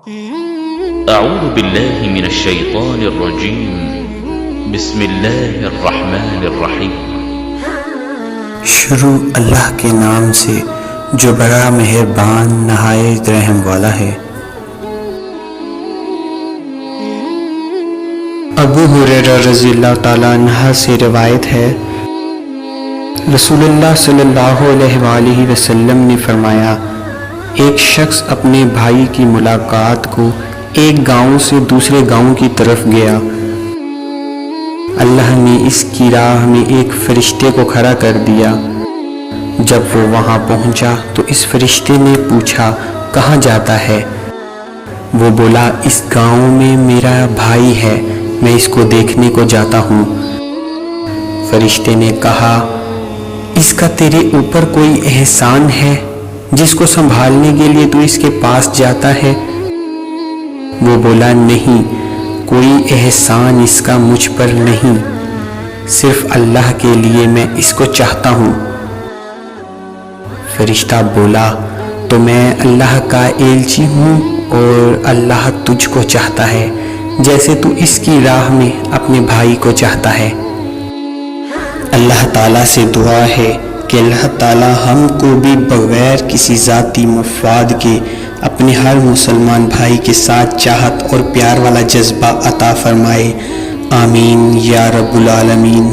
اعوذ باللہ من الشیطان الرجیم بسم اللہ الرحمن الرحیم۔ شروع اللہ کے نام سے جو بڑا مہربان نہایت رحم والا ہے۔ ابو ہریرہ رضی اللہ تعالیٰ عنہ سے روایت ہے، رسول اللہ صلی اللہ علیہ وآلہ وسلم نے فرمایا، ایک شخص اپنے بھائی کی ملاقات کو ایک گاؤں سے دوسرے گاؤں کی طرف گیا۔ اللہ نے اس کی راہ میں ایک فرشتے کو کھڑا کر دیا۔ جب وہ وہاں پہنچا تو اس فرشتے نے پوچھا، کہاں جاتا ہے؟ وہ بولا، اس گاؤں میں میرا بھائی ہے، میں اس کو دیکھنے کو جاتا ہوں۔ فرشتے نے کہا، اس کا تیرے اوپر کوئی احسان ہے جس کو سنبھالنے کے لیے تو اس کے پاس جاتا ہے؟ وہ بولا، نہیں، کوئی احسان اس کا مجھ پر نہیں، صرف اللہ کے لیے میں اس کو چاہتا ہوں۔ فرشتہ بولا، تو میں اللہ کا ایلچی ہوں اور اللہ تجھ کو چاہتا ہے جیسے تو اس کی راہ میں اپنے بھائی کو چاہتا ہے۔ اللہ تعالیٰ سے دعا ہے کہ اللہ تعالیٰ ہم کو بھی بغیر کسی ذاتی مفاد کے اپنے ہر مسلمان بھائی کے ساتھ چاہت اور پیار والا جذبہ عطا فرمائے، آمین یا رب العالمین۔